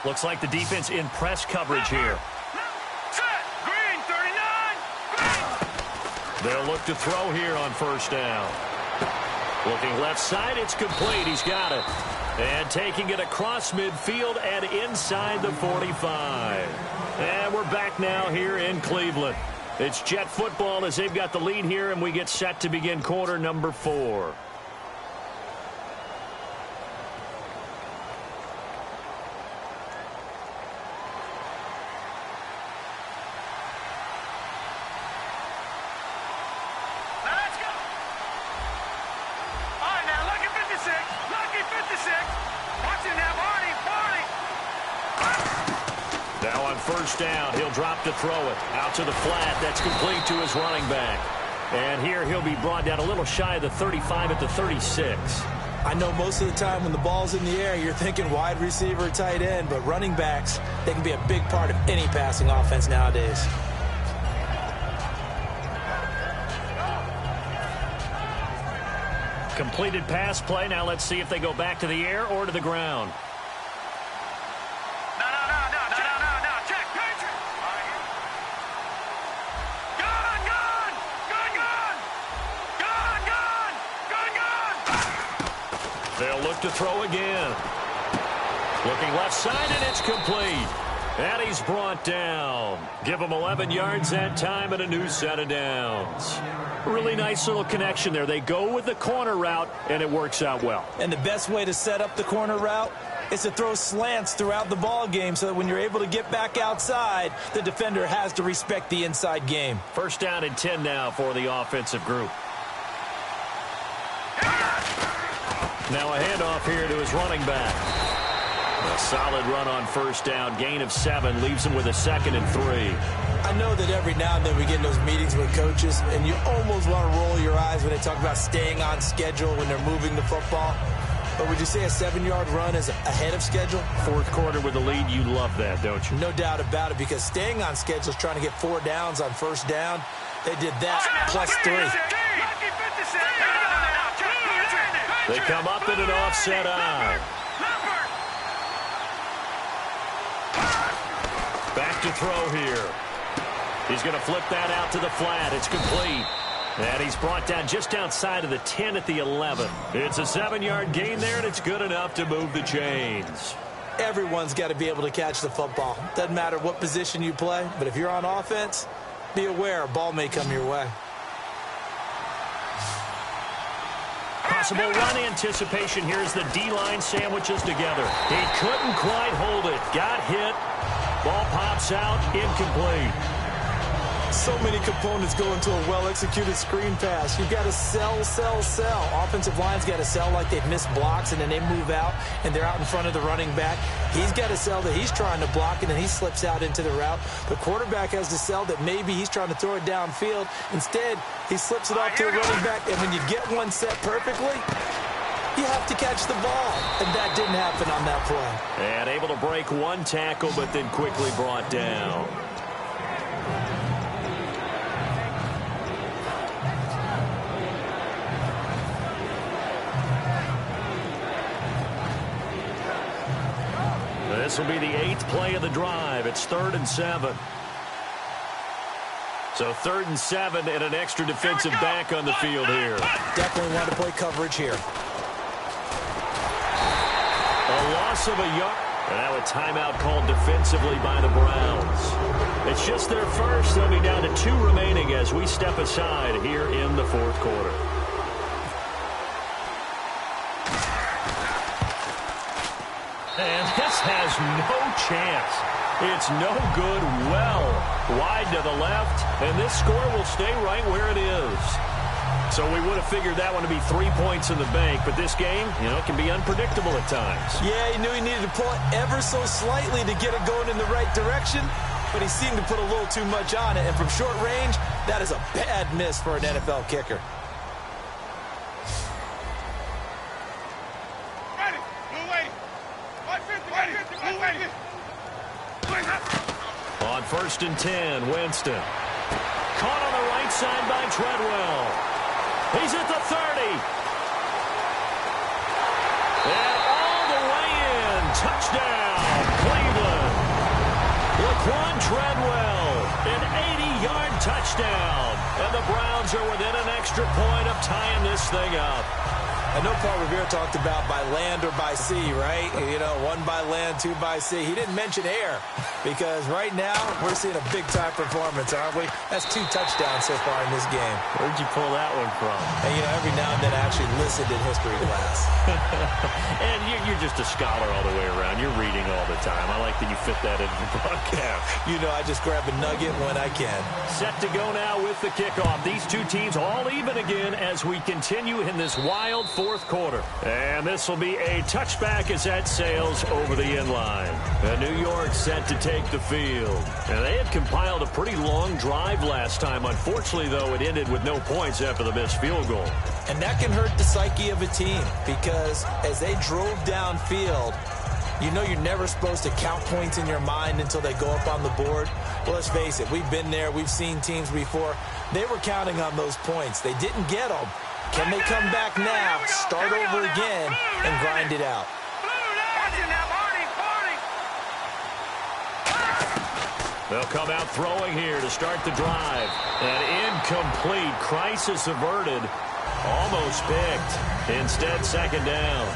Looks like the defense in press coverage here. Set. Green, 39. They'll look to throw here on first down. Looking left side, it's complete. He's got it. And taking it across midfield and inside the 45. And we're back now here in Cleveland. It's Jet football as they've got the lead here, and we get set to begin quarter number 4. First down, he'll drop to throw it. Out to the flat, that's complete to his running back. And here he'll be brought down a little shy of the 35 at the 36. I know most of the time when the ball's in the air, you're thinking wide receiver, tight end, but running backs, they can be a big part of any passing offense nowadays. Completed pass play. Now let's see if they go back to the air or to the ground. They'll look to throw again. Looking left side, and it's complete. And he's brought down. Give him 11 yards that time and a new set of downs. Really nice little connection there. They go with the corner route, and it works out well. And the best way to set up the corner route is to throw slants throughout the ball game so that when you're able to get back outside, the defender has to respect the inside game. First down and 10 now for the offensive group. Now a handoff here to his running back. A solid run on first down. Gain of 7 leaves him with a 2nd and 3. I know that every now and then we get in those meetings with coaches, and you almost want to roll your eyes when they talk about staying on schedule when they're moving the football. But would you say a 7-yard run is ahead of schedule? Fourth quarter with the lead, you love that, don't you? No doubt about it, because staying on schedule is trying to get 4 downs on first down. They did that plus 3. They come up in an offset eye. Back to throw here. He's going to flip that out to the flat. It's complete. And he's brought down just outside of the 10 at the 11. It's a 7-yard gain there, and it's good enough to move the chains. Everyone's got to be able to catch the football. Doesn't matter what position you play, but if you're on offense, be aware a ball may come your way. Possible run anticipation. Here's the D-line sandwiches together. He couldn't quite hold it. Got hit. Ball pops out. Incomplete. So many components go into a well-executed screen pass. You've got to sell, sell, sell. Offensive line's got to sell like they've missed blocks, and then they move out, and they're out in front of the running back. He's got to sell that he's trying to block, and then he slips out into the route. The quarterback has to sell that maybe he's trying to throw it downfield. Instead, he slips it off to the running back, and when you get one set perfectly, you have to catch the ball, and that didn't happen on that play. And able to break one tackle, but then quickly brought down. This will be the 8th play of the drive. It's 3rd and 7. So 3rd and 7 and an extra defensive back on the field here. Definitely want to play coverage here. A loss of a yard. And now a timeout called defensively by the Browns. It's just their first. They'll be down to 2 remaining as we step aside here in the 4th quarter. And this has no chance. It's no good. Well wide to the left, and this score will stay right where it is. So we would have figured that one to be 3 points in the bank, but this game, can be unpredictable at times. Yeah, he knew he needed to pull it ever so slightly to get it going in the right direction, but he seemed to put a little too much on it, and from short range, that is a bad miss for an NFL kicker. On 1st and 10, Winston. Caught on the right side by Treadwell. He's at the 30. And all the way in touchdown, Cleveland. Laquan Treadwell, an 80-yard touchdown. And the Browns are within an extra point of tying this thing up. I know Paul Revere talked about by land or by sea, right? You know, one by land, two by sea. He didn't mention air because right now we're seeing a big-time performance, aren't we? That's 2 touchdowns so far in this game. Where'd you pull that one from? And, you know, every now and then I actually listened in history class. And you're just a scholar all the way around. You're reading all the time. I like that you fit that into the broadcast. You know, I just grab a nugget when I can. Set to go now with the kickoff. These two teams all even again as we continue in this wild fourth quarter. And this will be a touchback as that sails over the end line. And New York set to take the field. And they had compiled a pretty long drive last time. Unfortunately, though, it ended with no points after the missed field goal. And that can hurt the psyche of a team because as they drove downfield, you know you're never supposed to count points in your mind until they go up on the board. Well, let's face it, we've been there. We've seen teams before. They were counting on those points. They didn't get them. Can they come back now, start over again, and grind it out? They'll come out throwing here to start the drive. An incomplete, crisis averted, almost picked. Instead, second down.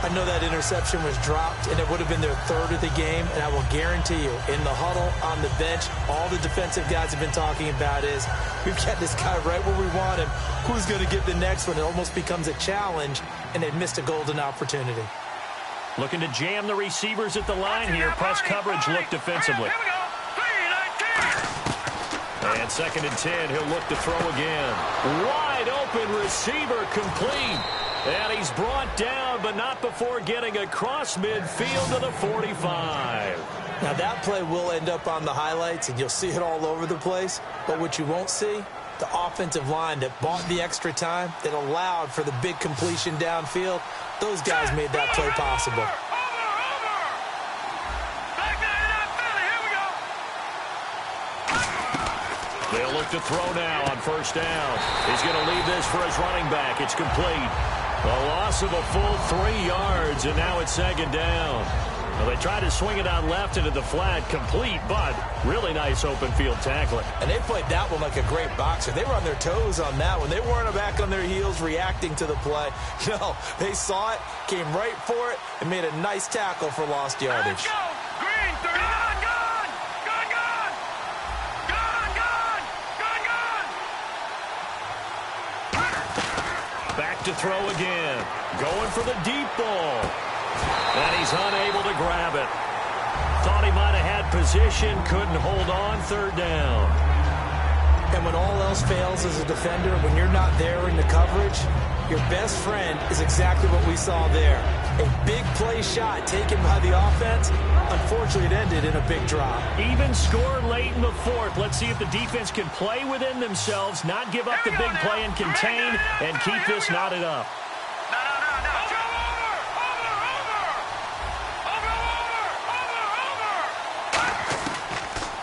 I know that interception was dropped, and it would have been their third of the game, and I will guarantee you, in the huddle, on the bench, all the defensive guys have been talking about is, we've got this guy right where we want him. Who's going to get the next one? It almost becomes a challenge, and they've missed a golden opportunity. Looking to jam the receivers at the line here. Press coverage look defensively. And 2nd and 10, he'll look to throw again. Wide open receiver complete. And he's brought down, but not before getting across midfield to the 45. Now, that play will end up on the highlights, and you'll see it all over the place. But what you won't see, the offensive line that bought the extra time, that allowed for the big completion downfield, those guys made that play possible. They'll look to throw now on first down. He's going to leave this for his running back. It's complete. A loss of a full 3 yards, and now it's 2nd down. Well, they tried to swing it out left into the flat, complete, but really nice open field tackling. And they played that one like a great boxer. They were on their toes on that one. They weren't back on their heels reacting to the play. No, they saw it, came right for it, and made a nice tackle for lost yardage. Let's go! Green, 30. Back to throw again. Going for the deep ball. And he's unable to grab it. Thought he might have had position, couldn't hold on, 3rd down. And when all else fails as a defender, when you're not there in the coverage, your best friend is exactly what we saw there. A big play shot taken by the offense. Unfortunately, it ended in a big drop. Even score late in the 4th. Let's see if the defense can play within themselves, not give up the big play and contain, and keep this knotted up.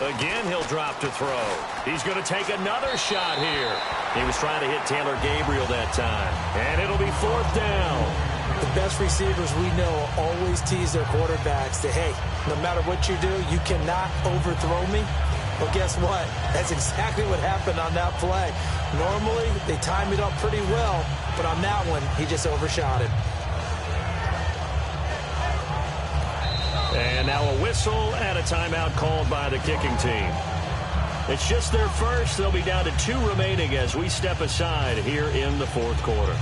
Again, he'll drop to throw. He's going to take another shot here. He was trying to hit Taylor Gabriel that time. And it'll be 4th down. The best receivers we know always tease their quarterbacks that, hey, no matter what you do, you cannot overthrow me. Well, guess what? That's exactly what happened on that play. Normally, they time it up pretty well, but on that one, he just overshot it. And now a whistle and a timeout called by the kicking team. It's just their first. They'll be down to 2 remaining as we step aside here in the 4th quarter.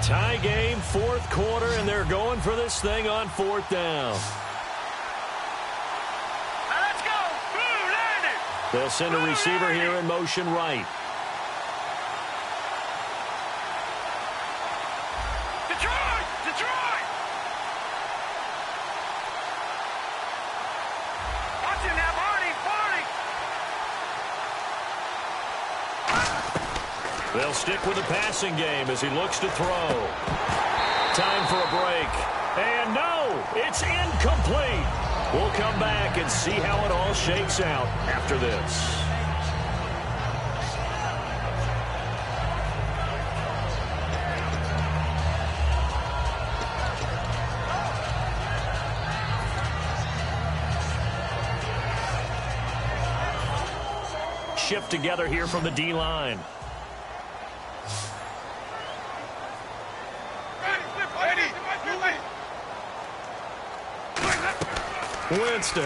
Tie game, 4th quarter, and they're going for this thing on 4th down. They'll send a receiver here in motion right. Detroit! Watch him now, Barney! They'll stick with the passing game as he looks to throw. Time for a break. And no, it's incomplete. We'll come back and see how it all shakes out after this. Shift together here from the D-line. Winston.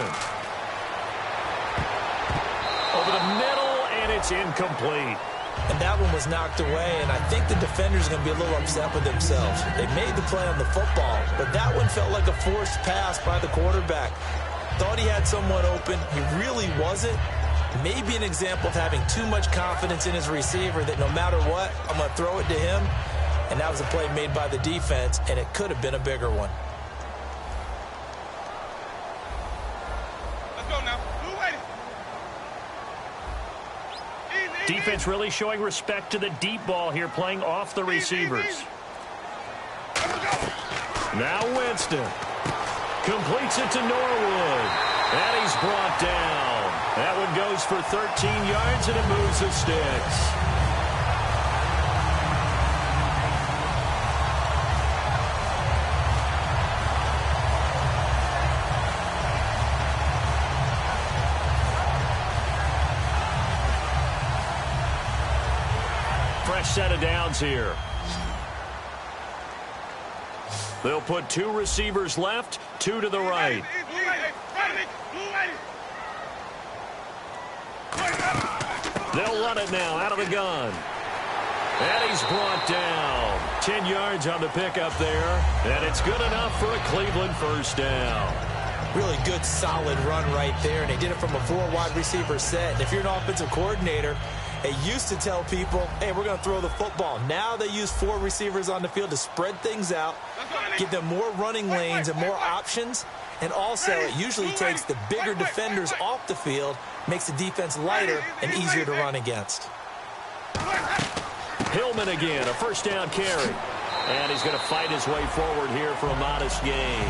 Over the middle, and it's incomplete. And that one was knocked away, and I think the defender's going to be a little upset with themselves. They made the play on the football, but that one felt like a forced pass by the quarterback. Thought he had someone open. He really wasn't. Maybe an example of having too much confidence in his receiver that no matter what, I'm going to throw it to him. And that was a play made by the defense, and it could have been a bigger one. Defense really showing respect to the deep ball here, playing off the receivers. Now Winston completes it to Norwood, and he's brought down. That one goes for 13 yards, and it moves the sticks. Fresh set of downs here. They'll put 2 receivers left, 2 to the right. They'll run it now out of the gun. And he's brought down. 10 yards on the pickup there. And it's good enough for a Cleveland first down. Really good, solid run right there. And they did it from a 4 wide receiver set. And if you're an offensive coordinator, they used to tell people, hey, we're going to throw the football. Now they use 4 receivers on the field to spread things out, give them more running lanes and more options. And also, it usually takes the bigger defenders off the field, makes the defense lighter and easier to run against. Hillman again, a first down carry. And he's going to fight his way forward here for a modest gain.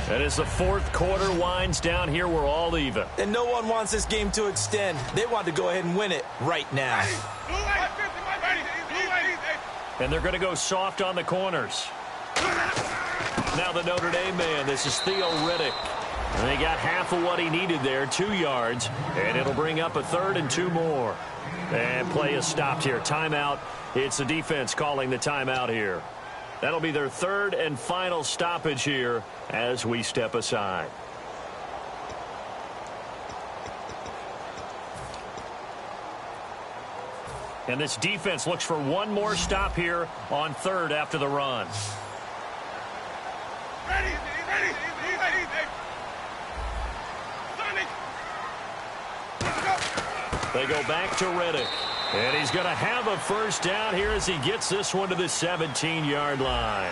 And as the fourth quarter winds down here, we're all even. And no one wants this game to extend. They want to go ahead and win it right now. And they're going to go soft on the corners. Now the Notre Dame man, this is Theo Riddick. And they got half of what he needed there, 2 yards. And it'll bring up a 3rd and 2 more. And play is stopped here. Timeout. It's the defense calling the timeout here. That'll be their 3rd and final stoppage here as we step aside. And this defense looks for one more stop here on 3rd after the run. They go back to Riddick. And he's going to have a first down here as he gets this one to the 17-yard line.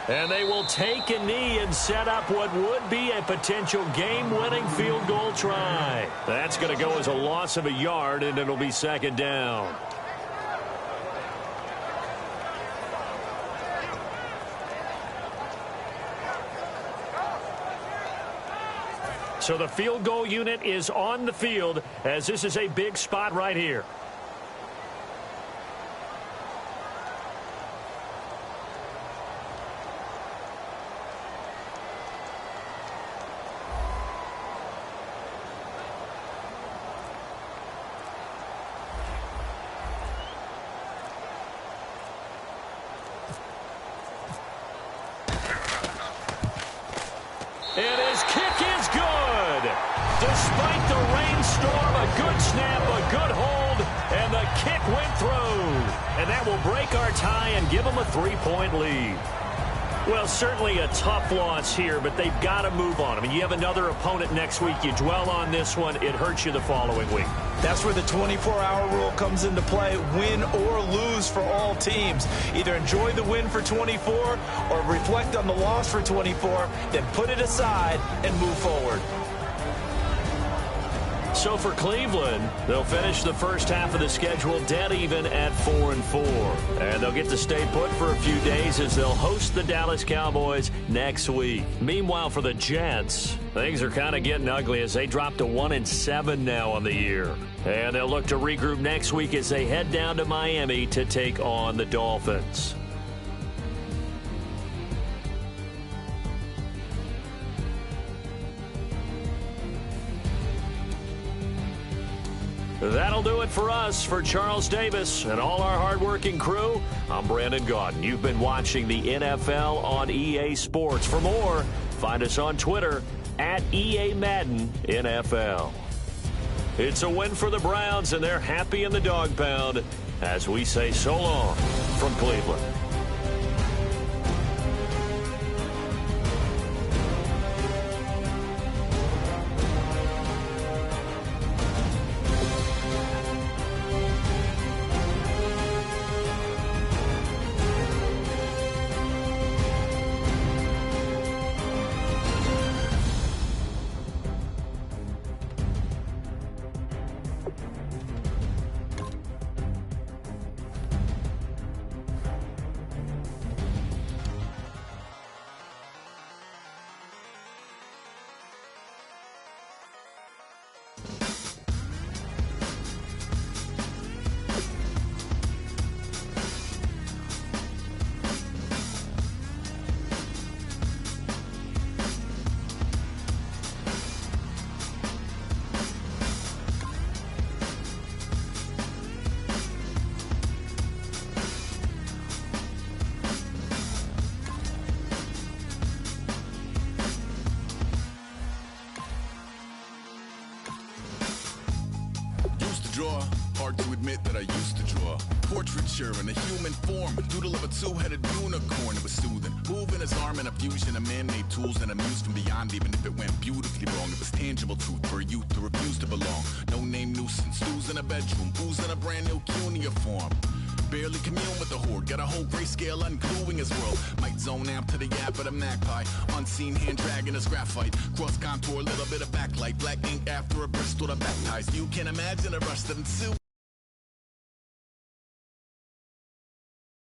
And they will take a knee and set up what would be a potential game-winning field goal try. That's going to go as a loss of a yard, and it'll be 2nd down. So the field goal unit is on the field as this is a big spot right here. good snap, a good hold, and the kick went through. And that will break our tie and give them a 3-point lead. Well, certainly a tough loss here, but they've got to move on. I mean, you have another opponent next week. You dwell on this one, it hurts you the following week. That's where the 24-hour rule comes into play, win or lose for all teams. Either enjoy the win for 24 or reflect on the loss for 24, then put it aside and move forward. So for Cleveland, they'll finish the first half of the schedule dead even at 4-4. And they'll get to stay put for a few days as they'll host the Dallas Cowboys next week. Meanwhile, for the Jets, things are kind of getting ugly as they drop to 1-7 now on the year. And they'll look to regroup next week as they head down to Miami to take on the Dolphins. That'll do it for us. For Charles Davis and all our hardworking crew, I'm Brandon Gaudin. You've been watching the NFL on EA Sports. For more, find us on Twitter at EA Madden NFL. It's a win for the Browns, and they're happy in the dog pound as we say so long from Cleveland. Draw. Hard to admit that I used to draw. Portraiture in a human form. Doodle of a two-headed unicorn. It was soothing. Moving his arm in a fusion of man-made tools and amused from beyond. Even if it went beautifully wrong, it was tangible truth for a youth to refuse to belong. No name nuisance. Who's in a bedroom? Who's in a brand new cuneiform? Barely commune with the horde. Got a whole grayscale ungluing his world. Might zone amp to the yap of the magpie. Unseen hand dragging his graphite. Cross contour, little bit of backlight. Black ink after a Bristol to baptize. You can imagine a rush that ensued.